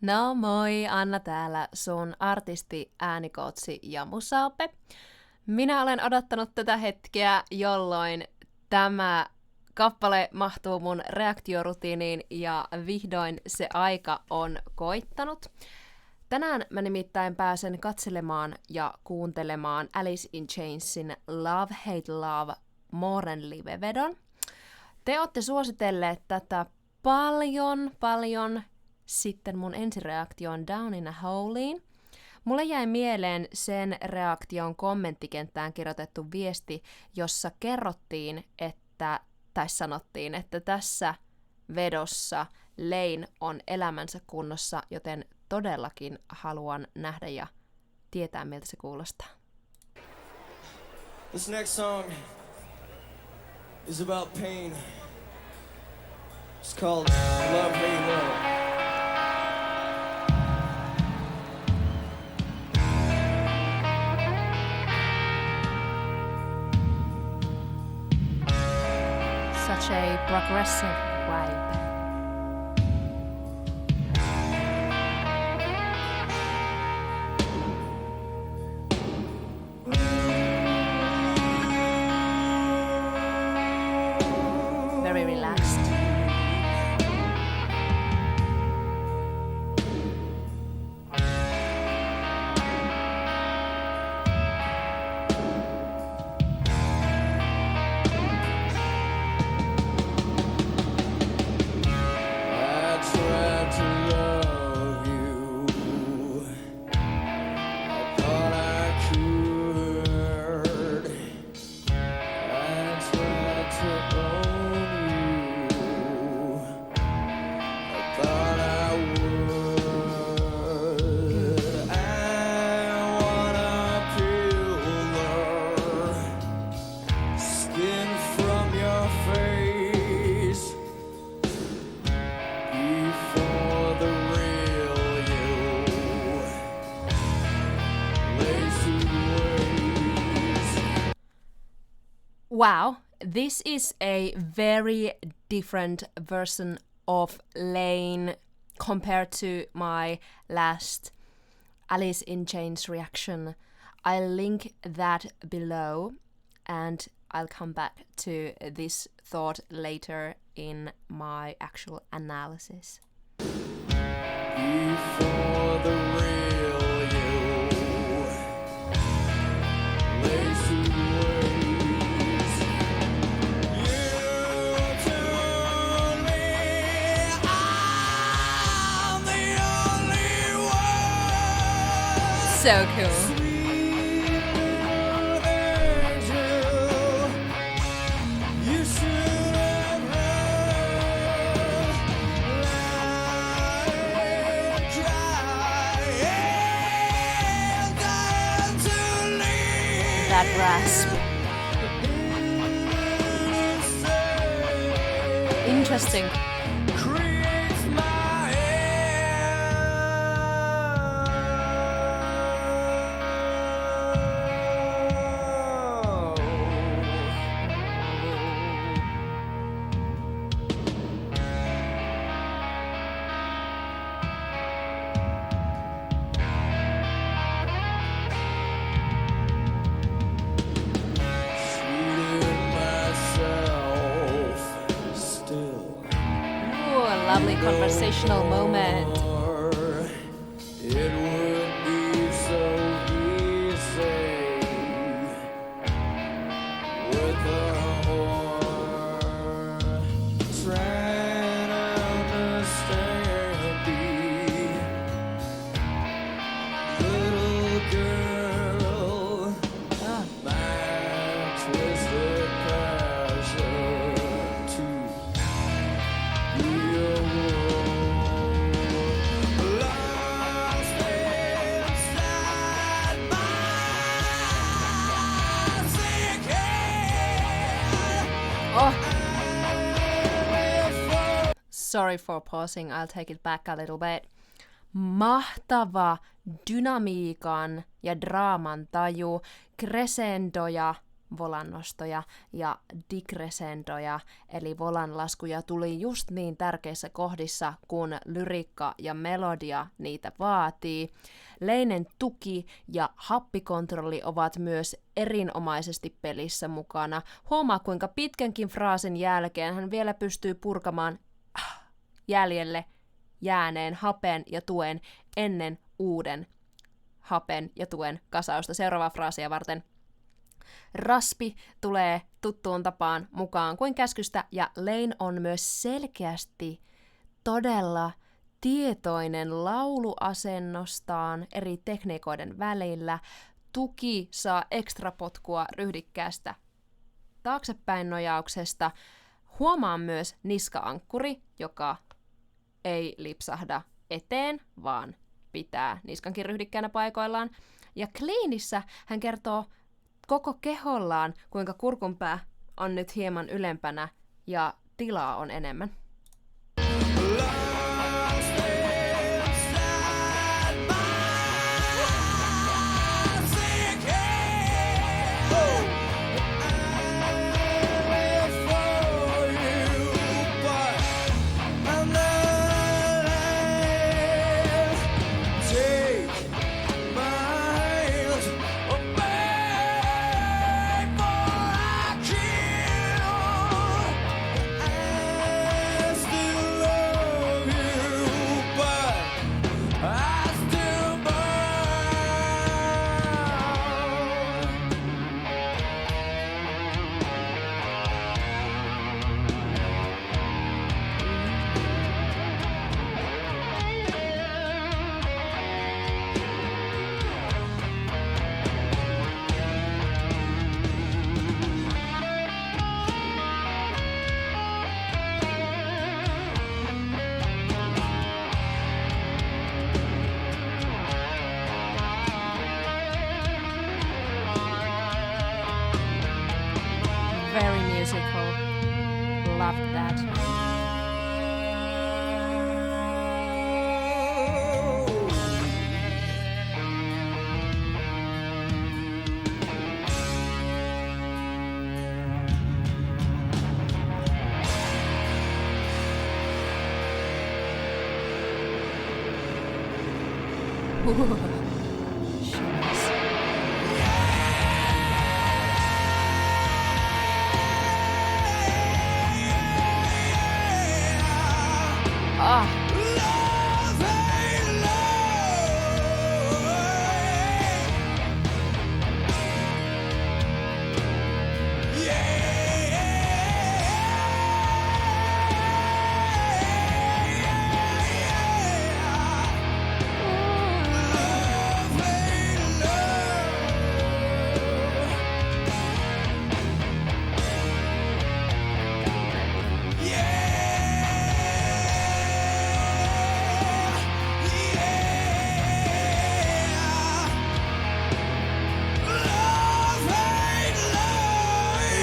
No moi, Anna täällä, sun artisti, äänikootsi ja musaape. Minä olen odottanut tätä hetkeä, jolloin tämä kappale mahtuu mun reaktiorutiiniin ja vihdoin se aika on koittanut. Tänään mä nimittäin pääsen katselemaan ja kuuntelemaan Alice in Chainsin Love Hate Love Moren livevedon. Te ootte suositelleet tätä paljon sitten mun ensireaktioon Down in a Holeen. Mulle jäi mieleen sen reaktion kommenttikenttään kirjoitettu viesti, jossa kerrottiin, sanottiin, että tässä vedossa Lane on elämänsä kunnossa, joten todellakin haluan nähdä ja tietää, miltä se kuulostaa. This next song is about pain. It's called Love, Hate, Love. Such a progressive vibe. Very relaxed. Wow, this is a very different version of Lane compared to my last Alice in Chains reaction. I'll link that below and I'll come back to this thought later in my actual analysis. Before the real you, lazy ways. You told me I'm the only one. So cool. That rasp. Interesting. Lovely conversational moment. It would be so easy with a whore trying to understand me. Little girl, my twisted passion to be a Oh. Sorry for pausing, I'll take it back a little bit. Mahtava dynamiikan ja draaman taju, crescendoja, volannostoja ja digressendoja, eli volanlaskuja tuli just niin tärkeissä kohdissa, kun lyriikka ja melodia niitä vaatii. Leinen tuki ja happikontrolli ovat myös erinomaisesti pelissä mukana. Huomaa, kuinka pitkänkin fraasin jälkeen hän vielä pystyy purkamaan jäljelle jääneen hapen ja tuen ennen uuden hapen ja tuen kasausta seuraavaa fraasia varten. Raspi tulee tuttuun tapaan mukaan kuin käskystä, ja Lane on myös selkeästi todella tietoinen lauluasennostaan eri tekniikoiden välillä. Tuki saa ekstra potkua ryhdikkäästä taaksepäin nojauksesta. Huomaan myös niska-ankkuri, joka ei lipsahda eteen, vaan pitää niskankin ryhdikkäänä paikoillaan. Ja Cleanissä hän kertoo koko kehollaan, kuinka kurkunpää on nyt hieman ylempänä ja tilaa on enemmän. Very musical. Loved that.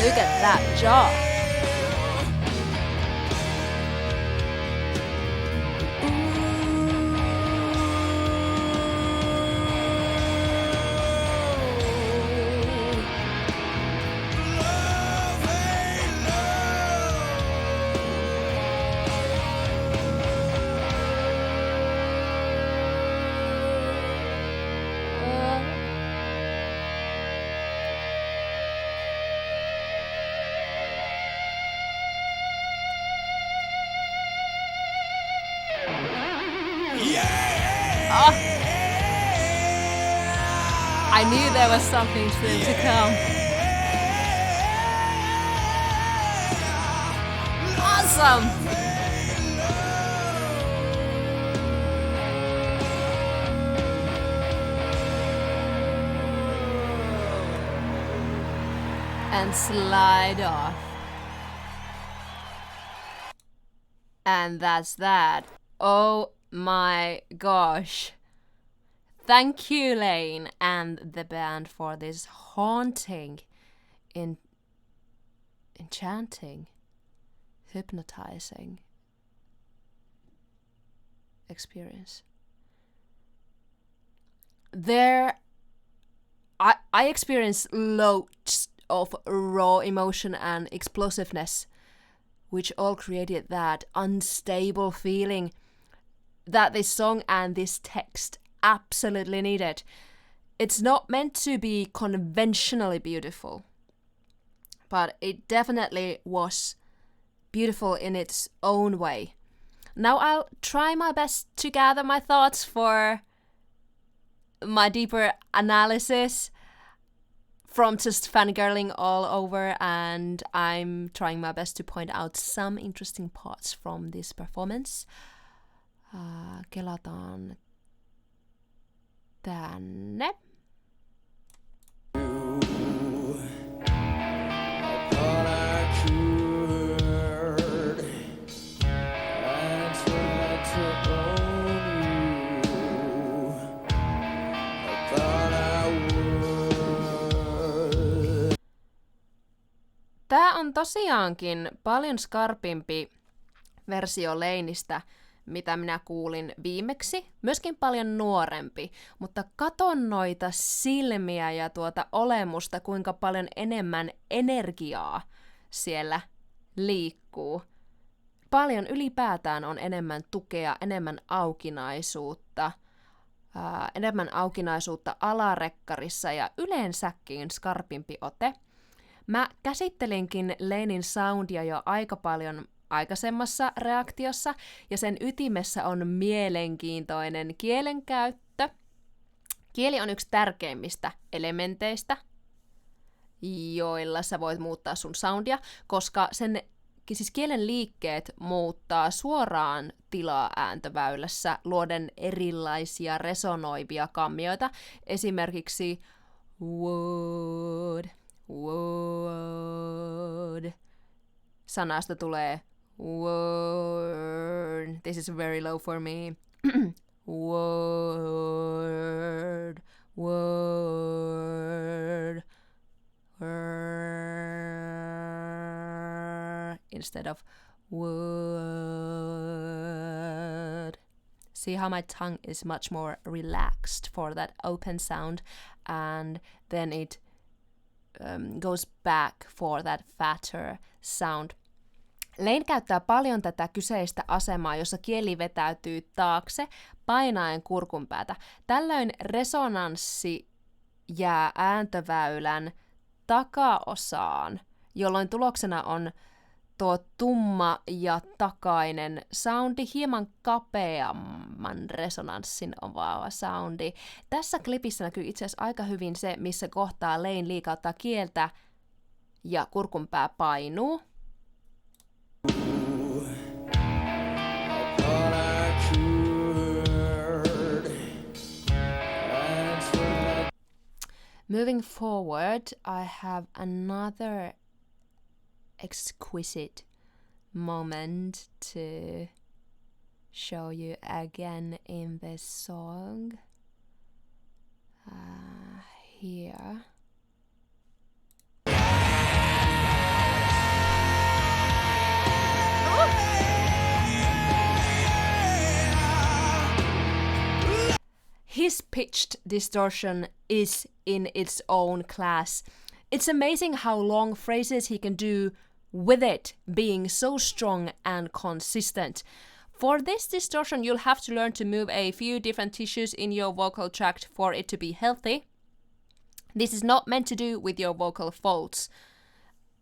Look at that jaw. I knew there was something still to come. Awesome! And slide off. And that's that. Oh my gosh. Thank you, Lane and the band, for this haunting, enchanting, hypnotizing experience. I experienced loads of raw emotion and explosiveness, which all created that unstable feeling that this song and this text absolutely needed. It's not meant to be conventionally beautiful, but it definitely was beautiful in its own way. Now I'll try my best to gather my thoughts for my deeper analysis from just fangirling all over, and I'm trying my best to point out some interesting parts from this performance. Kelataan tänne. Tää on tosiaankin paljon skarpimpi versio Laneista, mitä minä kuulin viimeksi. Myöskin paljon nuorempi, mutta katon noita silmiä ja tuota olemusta, kuinka paljon enemmän energiaa siellä liikkuu. Paljon ylipäätään on enemmän tukea, enemmän aukinaisuutta alarekkarissa ja yleensäkin skarpimpi ote. Mä käsittelinkin Lanen soundia jo aika paljon aikaisemmassa reaktiossa, ja sen ytimessä on mielenkiintoinen kielenkäyttö. Kieli on yksi tärkeimmistä elementeistä, joilla sä voit muuttaa sun soundia, koska siis kielen liikkeet muuttaa suoraan tilaa ääntöväylässä luoden erilaisia resonoivia kammioita, esimerkiksi would. Sanasta tulee word. This is very low for me. Word. Instead of word. See how my tongue is much more relaxed for that open sound, and then it goes back for that fatter sound. Lane käyttää paljon tätä kyseistä asemaa, jossa kieli vetäytyy taakse painaen kurkunpäätä. Tällöin resonanssi jää ääntöväylän takaosaan, jolloin tuloksena on tuo tumma ja takainen soundi, hieman kapeamman resonanssin omaava soundi. Tässä klipissä näkyy itse asiassa aika hyvin se, missä kohtaa Lane liikauttaa kieltä ja kurkunpää painuu. Moving forward, I have another exquisite moment to show you again in this song. Here. His pitched distortion is in its own class. It's amazing how long phrases he can do with it being so strong and consistent. For this distortion, you'll have to learn to move a few different tissues in your vocal tract for it to be healthy. This is not meant to do with your vocal folds.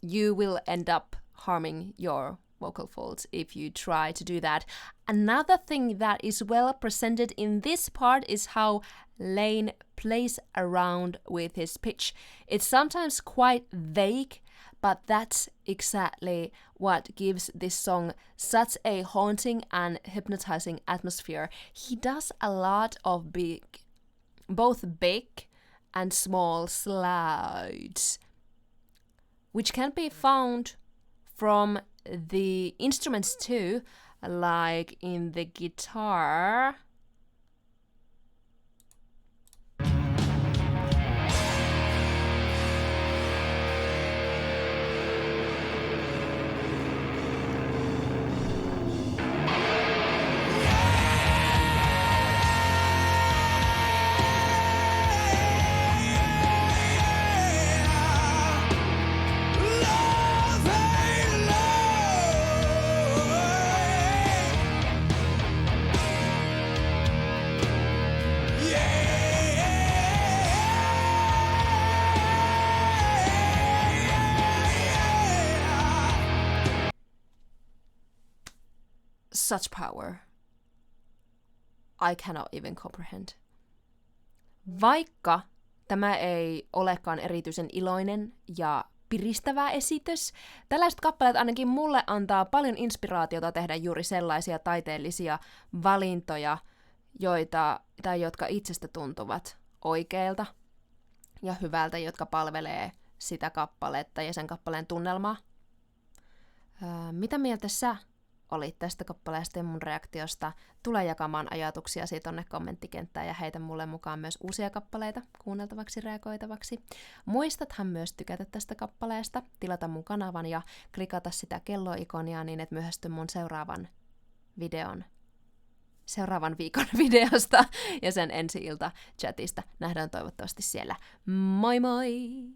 You will end up harming your vocal folds if you try to do that. Another thing that is well presented in this part is how Lane plays around with his pitch. It's sometimes quite vague, but that's exactly what gives this song such a haunting and hypnotizing atmosphere. He does a lot of both big and small slides, which can be found from the instruments too, like in the guitar. such power. I cannot even comprehend. Vaikka tämä ei olekaan erityisen iloinen ja piristävä esitys, tällaiset kappaleet ainakin mulle antaa paljon inspiraatiota tehdä juuri sellaisia taiteellisia valintoja, jotka itsestä tuntuvat oikeilta ja hyvältä, jotka palvelee sitä kappaletta ja sen kappaleen tunnelmaa. Mitä mieltä sä olit tästä kappaleesta ja mun reaktiosta? Tule jakamaan ajatuksiasi tonne kommenttikenttään ja heitä mulle mukaan myös uusia kappaleita kuunneltavaksi, reagoitavaksi. Muistathan myös tykätä tästä kappaleesta, tilata mun kanavan ja klikata sitä kelloikonia niin, et myöhästy mun seuraavan viikon videosta ja sen ensi-ilta chatista. Nähdään toivottavasti siellä. Moi moi!